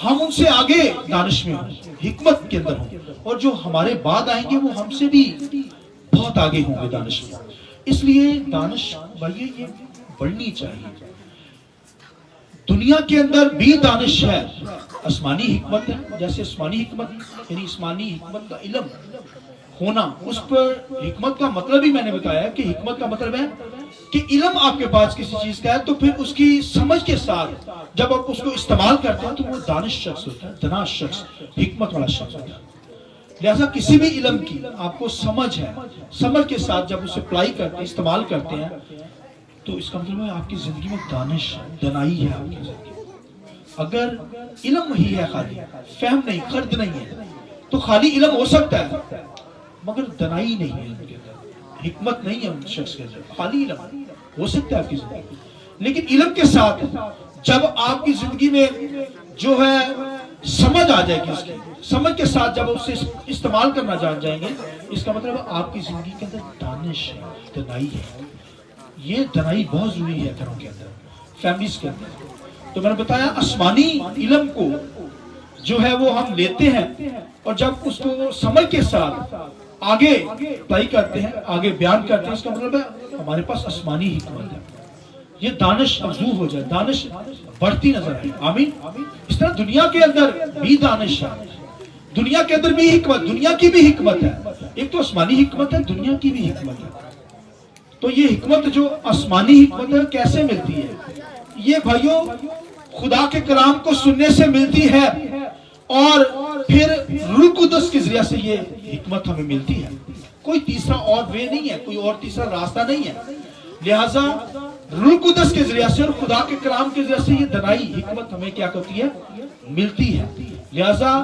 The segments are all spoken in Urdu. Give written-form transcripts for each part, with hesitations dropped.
ہم ان سے آگے دانش میں ہوں، حکمت کے اندر ہوں، اور جو ہمارے بعد آئیں گے وہ ہم سے بھی بہت آگے ہوں گے دانش میں. اس لیے دانش بھائی یہ بڑھنی چاہیے. دنیا کے اندر بھی دانش ہے، آسمانی حکمت ہے. جیسے آسمانی حکمت یعنی آسمانی حکمت کا علم ہونا، اس پر حکمت کا مطلب ہی میں نے بتایا کہ حکمت کا مطلب ہے کہ علم آپ کے پاس کسی چیز کا ہے تو پھر اس کی سمجھ کے ساتھ جب آپ اس کو استعمال کرتے ہیں تو وہ دانش شخص ہوتا ہے، دانا شخص، حکمت والا شخص ہوتا ہے. لہذا کسی بھی علم کی آپ کو سمجھ ہے، سمجھ کے ساتھ جب اسے اپلائی کرتے ہیں، استعمال کرتے ہیں، تو اس کا مطلب ہے آپ کی زندگی میں دانش، دانائی ہے آپ کی زندگی. اگر علم ہی ہے خالی، فہم نہیں، خرد نہیں ہے، تو خالی علم ہو سکتا ہے مگر دانائی نہیں ہے ان کے اندر، حکمت نہیں ہے ان شخص کے اندر. خالی علم ہو سکتا ہے آپ کی زندگی، لیکن علم کے ساتھ جب آپ کی زندگی میں جو ہے سمجھ آ جائے گی، اس کی سمجھ کے ساتھ جب اسے استعمال کرنا جان جائیں گے، اس کا مطلب آپ کی زندگی کے اندر دانش ہے، دانائی ہے. یہ دانائی بہت ضروری ہے گھروں کے اندر، فیملیز کے اندر. تو میں نے بتایا آسمانی علم کو جو ہے وہ ہم لیتے ہیں اور جب اس کو سمجھ کے ساتھ آگے اپلائی کرتے ہیں، آگے بیان کرتے ہیں، اس کا مطلب ہے ہمارے پاس آسمانی حکمت ہے. یہ دانش افزو ہو جائے، دانش بڑھتی نظر آئے. آمین. اس طرح دنیا کے اندر بھی دانش ہے، دنیا کے اندر بھی حکمت، دنیا کی بھی حکمت ہے. ایک تو آسمانی حکمت ہے، دنیا کی بھی حکمت ہے. تو یہ حکمت جو آسمانی حکمت ہے کیسے ملتی ہے؟ یہ بھائیوں خدا کے کلام کو سننے سے ملتی ہے اور پھر روح القدس کے ذریعے سے یہ حکمت ہمیں ملتی ہے. کوئی تیسرا اور وے نہیں ہے، کوئی اور تیسرا راستہ نہیں ہے. لہٰذا روح القدس کے ذریعے سے اور خدا کے کلام کے ذریعے سے یہ دانائی، حکمت ہمیں کیا کرتی ہے؟ ملتی ہے. لہٰذا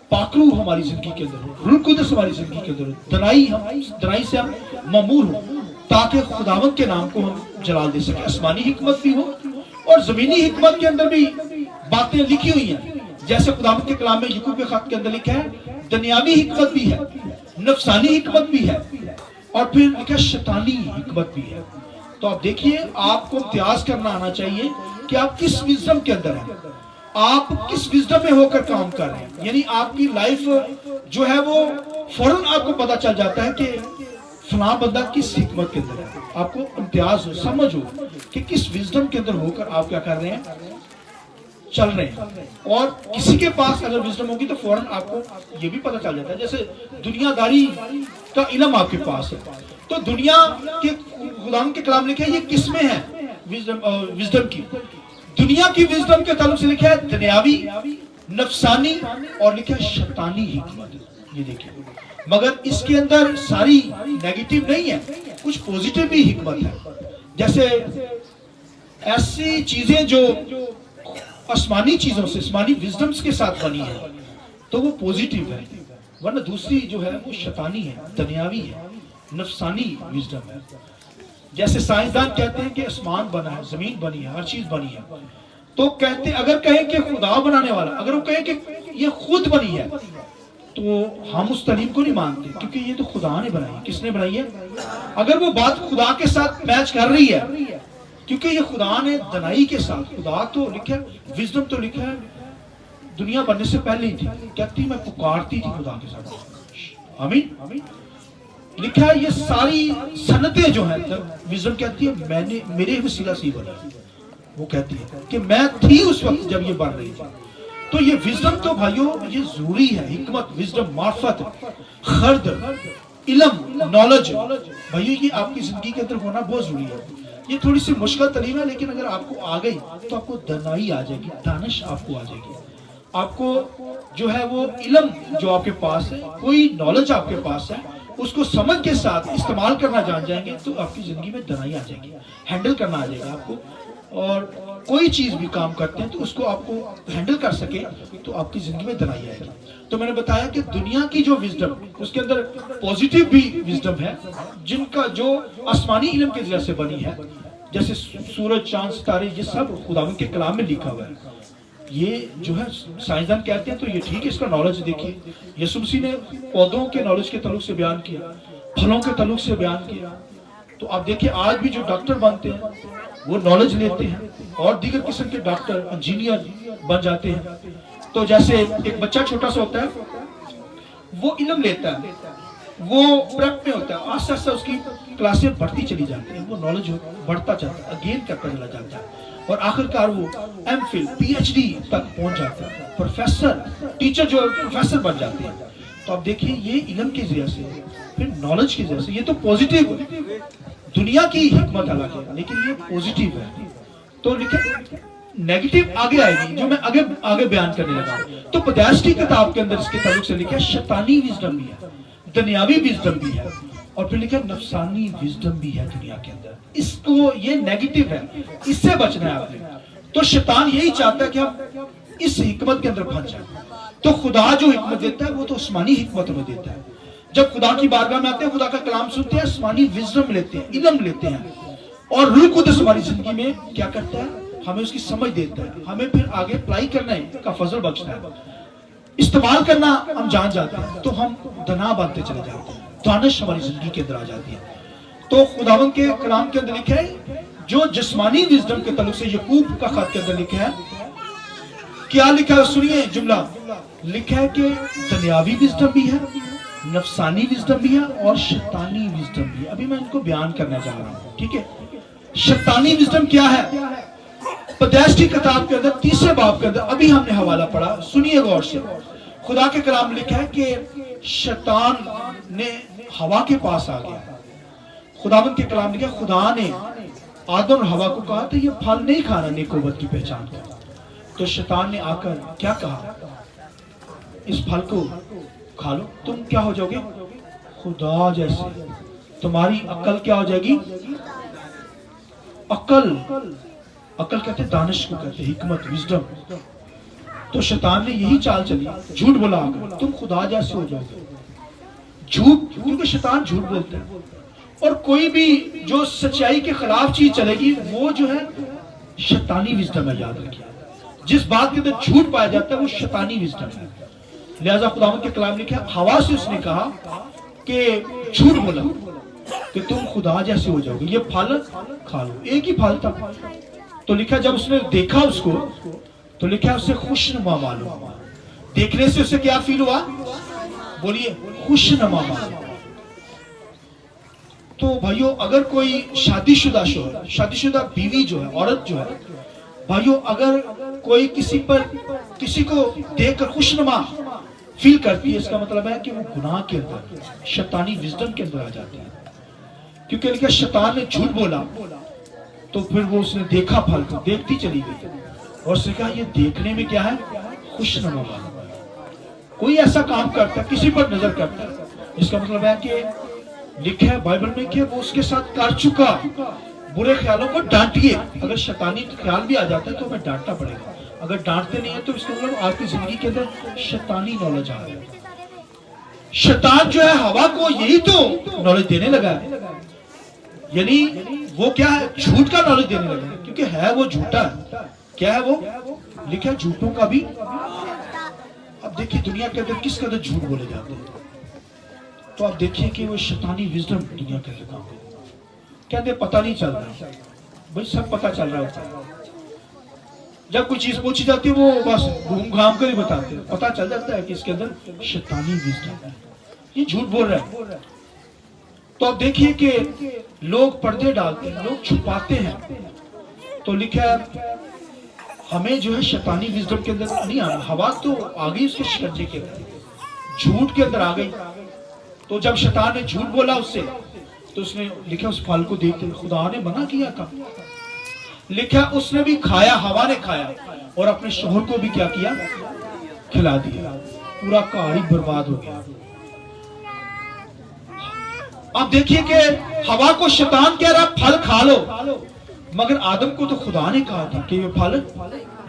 پاکرو ہماری زندگی کے اندر ہو، روح القدس ہماری زندگی کے اندر ہو، دانائی سے ہم مامور ہوں تاکہ خداوند کے نام کو ہم جلال دے سکیں. آسمانی حکمت بھی ہو اور زمینی حکمت کے اندر بھی باتیں لکھی ہوئی ہیں. جیسے خداوند کے کلام میں یعقوب کے خط کے اندر لکھا ہے دنیاوی حکمت بھی ہے، نفسانی حکمت بھی ہے، اور پھر لکھا شیطانی حکمت بھی ہے. تو آپ دیکھیے آپ کو امتیاز کرنا آنا چاہیے کہ آپ کس وزڈم کے اندر ہیں، آپ کس وزڈم میں ہو کر کام کر رہے ہیں. یعنی آپ کی لائف جو ہے وہ فوراً آپ کو پتا چل جاتا ہے کہ فلاں بندہ کس حکمت کے اندر ہے. آپ کو امتیاز ہو، سمجھ ہو کہ کس وزڈم کے اندر ہو کر آپ کیا کر رہے ہیں، چل رہے ہیں. اور کسی کے پاس اگر وزڈم ہوگی تو فوراً آپ کو یہ بھی پتا چل جاتا ہے. جیسے دنیا داری کا علم آپ کے پاس ہے تو دنیا کے خداوند کے کلام لکھا ہے یہ کس میں ہے؟ وزڈم کی. دنیا کی وزڈم کے تعلق سے لکھا ہے دنیاوی، نفسانی اور لکھا ہے شیطانی حکمت. یہ دیکھیں مگر اس کے اندر ساری نیگیٹو نہیں ہے، کچھ پوزیٹیو بھی حکمت ہے. جیسے ایسی چیزیں جو آسمانی چیزوں سے، آسمانی وزڈمز کے ساتھ بنی ہے تو وہ پوزیٹیو ہے، ورنہ دوسری جو ہے وہ شیطانی ہے، دنیاوی ہے، نفسانی وزڈم ہے. جیسے سائنسدان کہتے ہیں کہ آسمان بنا ہے، زمین بنی ہے، ہر چیز بنی ہے، تو کہتے اگر کہیں کہ خدا بنانے والا، اگر وہ کہیں کہ یہ خود بنی ہے تو ہم اس تعلیم کو نہیں مانتے کیونکہ یہ تو خدا نے بنائی. کس نے بنائی ہے؟ اگر وہ بات خدا کے ساتھ میچ کر رہی ہے کیونکہ یہ خدا نے دانائی کے ساتھ، خدا تو لکھا ہے، وزڈم تو لکھا ہے دنیا بننے سے پہلے ہی تھی، کہتی میں پکارتی تھی خدا کے ساتھ. آمین. لکھا ہے یہ ساری سنتیں جو ہیں وزڈم کہتی ہے میں نے میرے وسیلہ سے ہی بنی. وہ کہتی ہے کہ میں تھی اس وقت جب یہ بن رہی تھی. تو یہ وزڈم تو بھائیوں یہ ضروری ہے. حکمت، وزڈم، معرفت، خرد، علم، نالج بھائیوں یہ آپ کی زندگی کے اندر ہونا بہت ضروری ہے. یہ تھوڑی سی مشکل تعلیم ہے لیکن اگر آپ کو آ گئی تو آپ کو دانائی آ جائے گی، دانش آپ کو آ جائے گی. آپ کو جو ہے وہ علم جو آپ کے پاس ہے، کوئی نالج آپ کے پاس ہے، اس کو سمجھ کے ساتھ استعمال کرنا جان جائیں گے تو آپ کی زندگی میں دانائی آ جائے گی، ہینڈل کرنا آ جائے گا آپ کو. اور کوئی چیز بھی کام کرتے ہیں تو اس کو آپ کو ہینڈل کر سکے تو آپ کی زندگی میں دانائی آئے گی. تو میں نے بتایا کہ دنیا کی جو وزڈم اس کے اندر پوزیٹیو بھی وزڈم ہے جن کا جو آسمانی علم کے ذریعے سے بنی ہے، جیسے سورج، چاند، ستارے، یہ سب خداوند کے کلام میں لکھا ہوا ہے. یہ جو ہے سائنسدان کہتے ہیں تو یہ ٹھیک ہے، اس کا نالج دیکھیے. یسوع مسیح نے پودوں کے نالج کے تعلق سے بیان کیا، پھلوں کے تعلق سے بیان کیا. تو آپ دیکھیں آج بھی جو ڈاکٹر بنتے ہیں وہ نالج لیتے ہیں اور دیگر قسم کے ڈاکٹر، انجینئر بن جاتے ہیں تو جیسے ایک بچہ چھوٹا سا ہوتا ہے، وہ علم لیتا ہے، وہ پریپ میں ہوتا ہے، آہستہ آہستہ اس کی کلاسیں بڑھتی چلی جاتی ہیں، وہ نالج بڑھتا چلتا ہے، گین کرتا چلا جاتا ہے، اور آخر کار وہ M Phil P H D تک پہنچ جاتا ہے، پروفیسر، ٹیچر جو پروفیسر بن جاتے ہیں۔ تو آپ دیکھیں یہ علم کی ذریعے سے، پھر نالج کی ذریعے سے، یہ تو پوزیٹیو دنیا کی حکمت الگ ہے، لیکن یہ پوزیٹیو ہے۔ تو لکھیں نیگیٹو آگے آئے گی، جو میں آگے بیان کرنے لگا۔ تو پیدائش کی کتاب کے اندر اس کے تعلق سے لکھا ہے شیطانی وزڈم بھی ہے، دنیاوی وزڈم بھی ہے، اور پھر لکھا نفسانی وزڈم بھی ہے دنیا کے اندر۔ اس کو یہ نیگیٹو ہے، اس سے بچنا ہے آپ نے۔ تو شیطان یہی چاہتا ہے کہ ہم اس حکمت کے اندر پھنس جائیں۔ تو خدا جو حکمت دیتا ہے وہ تو آسمانی حکمت میں دیتا ہے۔ جب خدا کی بارگاہ میں آتے ہیں، خدا کا کلام سنتے ہیں، آسمانی وزڈم لیتے ہیں، علم لیتے ہیں، اور روح القدس ہماری زندگی میں کیا کرتا ہے؟ ہمیں اس کی سمجھ دیتا ہے، ہمیں پھر آگے اپلائی کرنا ہے کا فضل بخشتا ہے، استعمال کرنا ہم جان جاتے ہیں، تو ہم دنا بنتے چلے جاتے ہیں، دانش ہماری زندگی کے اندر آ جاتی ہے۔ تو خداوند کے کلام کے اندر لکھا ہے، جو جسمانی وزڈم کے تعلق سے یعقوب کا خط کے اندر لکھا ہے، کیا لکھا ہے؟ سنیے جملہ لکھا ہے کہ دنیاوی وزڈم بھی ہے، نفسانی وزڈم بھی ہے، اور شیطانی وزڈم بھی ہے۔ ابھی میں ان کو بیان کرنا چاہ رہا ہوں، ٹھیک ہے؟ شیطانی وزڈم کیا ہے؟ پیدائش کی کتاب کے اندر 30 باب کے اندر ابھی ہم نے حوالہ پڑھا، سنیے غور سے۔ خدا کے کلام لکھا ہے کہ شیطان نے ہوا کے پاس آ گیا، خداوند کے کلام لکھا ہے خدا نے آدم اور ہوا کو کہا تو یہ پھل نہیں کھانا نیک و بد کی پہچان کا۔ تو شیطان نے آ کر کیا کہا؟ اس پھل کو کھا لو، تم کیا ہو جاؤ گے؟ خدا جیسے۔ تمہاری عقل کیا ہو جائے گی؟ عقل کہتے ہیں دانش کو کہتے ہیں، حکمت، وزڈم۔ تو شیطان نے یہی چال چلی، جھوٹ بولا آ کر، تم خدا جیسے ہو جاؤ گے۔ جھوٹ، کیونکہ شیطان جھوٹ بولتا ہے، اور کوئی بھی جو سچائی کے خلاف چیز چلے گی وہ جو ہے شیطانی وزڈم ہے، یاد رکھیے۔ جس بات کے اندر جھوٹ پایا جاتا ہے وہ شیطانی وزڈم ہے۔ لہذا خداوند کے کلام لکھا ہے ہوا سے اس نے کہا کہ جھوٹ بولا کہ تم خدا جیسے ہو جاؤ گے، یہ پھل کھا لو۔ ایک ہی پھل تھا، تو لکھا جب اس نے دیکھا اس کو تو لکھا اسے خوشنما معلوم ہوا۔ دیکھنے سے اسے کیا فیل ہوا؟ بولیے، خوشنما معلوم۔ تو بھائیو اگر کوئی شادی شدہ شوہر، شادی شدہ بیوی جو ہے، عورت جو ہے، بھائیو اگر کوئی کسی کو دیکھ کر خوشنما فیل کرتی ہے، اس کا مطلب ہے کہ وہ گناہ کے اندر، شیطانی وزڈم کے اندر آ جاتی ہے۔ کیونکہ لکھا شیطان نے جھوٹ بولا تو پھر وہ اس نے دیکھا پھل کو، دیکھتی چلی گئی، اور اس نے کہا یہ دیکھنے میں کیا ہے؟ خوشنما والا۔ کوئی ایسا کام کرتا ہے، کسی پر نظر کرتا ہے، اس کا مطلب ہے کہ لکھا ہے بائبل میں کہ وہ اس کے ساتھ کر چکا۔ برے خیالوں کو ڈانٹیے، اگر شیطانی خیال بھی آ جاتا ہے تو ہمیں ڈانٹنا پڑے گا۔ اگر ڈانٹتے نہیں ہیں تو اس کا مطلب آپ کی زندگی کے اندر شیطانی نالج آ رہا ہے۔ شیطان جو ہے ہوا کو یہی تو نالج دینے لگا ہے، یعنی وہ کیا ہے؟ جھوٹ کا نالج دینے لگا ہے، کیونکہ ہے وہ جھوٹا ہے۔ کیا ہے وہ؟ لکھا ہے جھوٹوں کا بھی۔ اب دیکھیے دنیا کے اندر کس قدر جھوٹ بولے جاتے ہیں، تو آپ دیکھیے کہ وہ شیطانی وزڈم دنیا کے اندر کام ہے۔ کہتے پتہ نہیں چل رہا، بھائی سب پتہ چل رہا ہوتا ہے، جب کوئی چیز پوچھی جاتی ہے وہ بس گھوم گھام کر ہی بتاتے ہیں، پتہ چل جاتا ہے کہ اس کے اندر شیطانی وزڈم ہے، یہ جھوٹ بول رہا ہے۔ تو آپ دیکھیے کہ لوگ پردے ڈالتے ہیں، لوگ چھپاتے ہیں، تو لکھا ہے ہمیں جو ہے شیطانی وزڈم کے اندر نہیں آنا۔ ہوا تو آ گئی اس کے شکنجے کے اندر، جھوٹ کے اندر آ گئی۔ تو جب شیطان نے جھوٹ بولا اس سے، تو اس نے لکھا اس پھل کو دیکھتے خدا نے منع کیا تھا، لکھا اس نے بھی کھایا، ہوا نے کھایا، اور اپنے شوہر کو بھی کیا کیا؟ کھلا دیا، پورا کہانی برباد ہو گیا۔ اب دیکھیے کہ ہوا کو شیطان کہہ رہا پھل کھا لو، مگر آدم کو تو خدا نے کہا تھا کہ یہ پھل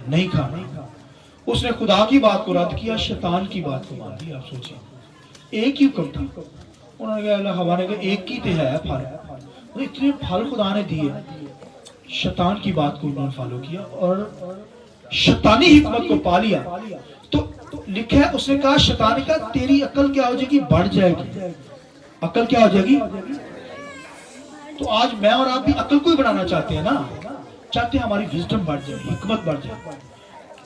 نہیں کھانا۔ اس نے خدا کی بات کو رد کیا، شیطان کی بات کو مان دیا۔ آپ سوچیں، ایک ہی حکم تھا، انہوں نے کہا اللہ ہوا نے کہا ایک ہی تے ہے پھل، اتنے پھل خدا نے دیے، شیطان کی بات کو انہوں نے فالو کیا اور شیطانی حکمت کو پا لیا۔ تو لکھا ہے اس نے کہا، شیطان نے کہا تیری عقل کیا ہو جائے گی؟ بڑھ جائے گی۔ عقل کیا ہو جائے گی؟ تو آج میں اور آپ بھی عقل کو ہی بڑھانا چاہتے ہیں نا، چاہتے ہیں ہماری وزڈم بڑھ جائے، حکمت بڑھ جائے۔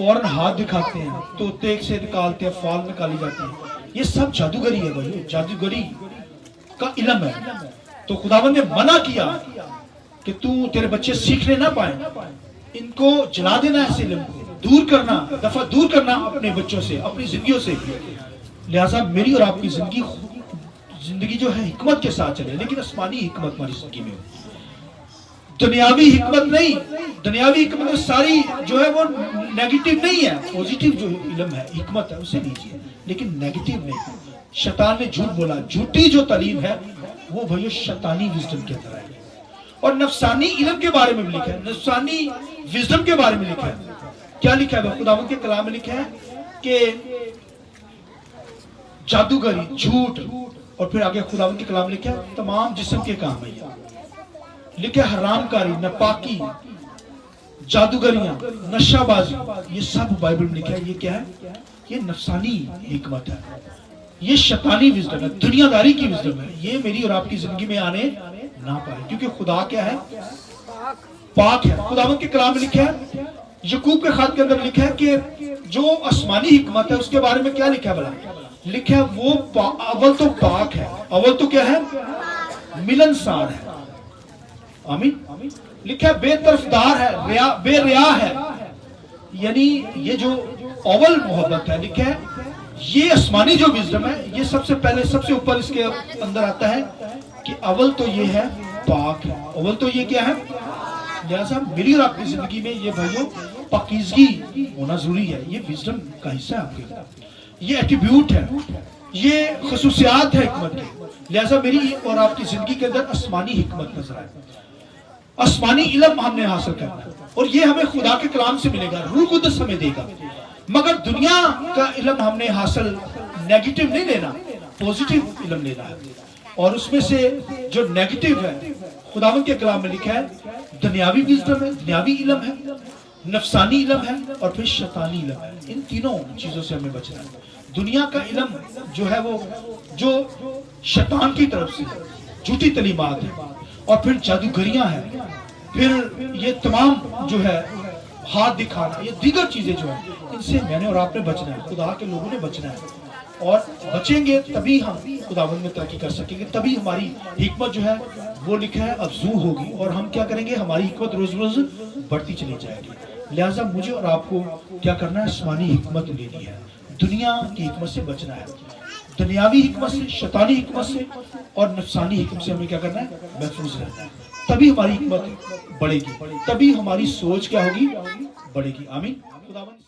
فوراً ہاتھ دکھاتے ہیں، طوطے ایک سے نکالتے ہیں، فال نکالی جاتی ہے. یہ سب جادوگری ہے بھائی، جادوگری کا علم ہے. تو خداوند نے منع کیا کہ تیرے بچے سیکھنے نہ پائیں، ان کو جلا دینا، ایسے علم کو دور کرنا، دفعہ دور کرنا اپنے بچوں سے، اپنی زندگیوں سے. لہٰذا میری اور آپ کی زندگی جو ہے حکمت کے ساتھ چلے، لیکن آسمانی حکمت ہماری زندگی میں ہو. دنیاوی حکمت نہیں. دنیاوی حکمت ساری جو ہے وہ نیگیٹو نہیں ہے. پوزیٹیو جو علم ہے، حکمت ہے، اسے لیجیے، لیکن نیگیٹو نہیں. شیطان نے جھوٹ بولا. جھوٹی جو تعلیم ہے وہ بھائیو شیطانی وزڈم کے اندر ہے. اور نفسانی علم کے بارے میں بھی لکھا ہے، نفسانی وزڈم کے بارے میں لکھا ہے. کیا لکھا ہے؟ خداوند کے کلام میں لکھا ہے کہ جادوگری، جھوٹ، اور پھر آگے خداوند کے کلام میں لکھا ہے تمام جسم کے کام ہے. لکھا ہے حرام کاری، ناپاکی، جادوگریاں، نشہ بازی، یہ سب بائبل میں لکھا ہے. یہ کیا ہے؟ یہ نفسانی حکمت ہے، یہ شیطانی وزڈم ہے، دنیا داری کی وزڈم ہے. یہ میری اور آپ کی زندگی میں آنے نہ پائے، کیونکہ خدا کیا ہے؟ پاک ہے. خداوند کے کلام میں لکھا ہے، یعقوب کے خط کے اندر لکھا ہے کہ جو آسمانی حکمت ہے اس کے بارے میں کیا لکھا ہے بھلا؟ لکھا ہے وہ اول تو پاک ہے، اول تو کیا ہے؟ ملنسار ہے. آمین. لکھا ہے بے طرفدار ہے، بے ریا ہے. یعنی یہ جو اول محبت ہے، لکھا ہے یہ آسمانی جو وزڈم ہے، یہ سب سے پہلے، سب سے اوپر اس کے اندر آتا ہے کہ اول تو یہ ہے پاک ہے. اول تو یہ کیا ہے؟ لہذا میری اور آپ کی زندگی میں یہ بھائیوں پاکیزگی ہونا ضروری ہے. یہ وزڈم کا حصہ ہے آپ کے، یہ ایٹریبیوٹ ہے، یہ خصوصیات ہے حکمت کی. لہذا میری اور آپ کی زندگی کے اندر آسمانی حکمت نظر آئے، آسمانی علم ہم نے حاصل کرنا ہے، اور یہ ہمیں خدا کے کلام سے ملے گا، روح قدس ہمیں دے گا. مگر دنیا کا علم ہم نے حاصل نیگیٹو نہیں لینا، پوزیٹیو علم لینا ہے. اور اس میں سے جو نیگیٹو ہے، خداوند کے کلام میں لکھا ہے دنیاوی وزڈم ہے، دنیاوی علم ہے، نفسانی علم ہے، اور پھر شیطانی علم ہے. ان تینوں چیزوں سے ہمیں بچنا ہے. دنیا کا علم جو ہے وہ جو شیطان کی طرف سے جھوٹی تعلیمات ہے، اور پھر جادوگریاں ہیں، پھر یہ تمام جو ہے ہاتھ دکھانا، یہ دیگر چیزیں جو ہیں، ان سے میں نے اور آپ نے بچنا ہے، خدا کے لوگوں نے بچنا ہے. اور بچیں گے تبھی ہم خداوند میں ترقی کر سکیں گے، تبھی ہماری حکمت جو ہے وہ لکھا ہے افزوں ہوگی، اور ہم کیا کریں گے؟ ہماری حکمت روز روز بڑھتی چلی جائے گی. لہٰذا مجھے اور آپ کو کیا کرنا ہے؟ آسمانی حکمت لینی ہے، دنیا کی حکمت سے بچنا ہے. دنیاوی حکمت سے، شیطانی حکمت سے اور نفسانی حکمت سے ہمیں کیا کرنا ہے؟ محفوظ رہنا ہے. تبھی ہماری حکمت بڑھے گی، تبھی ہماری سوچ کیا ہوگی؟ بڑھے گی. آمین. خداوند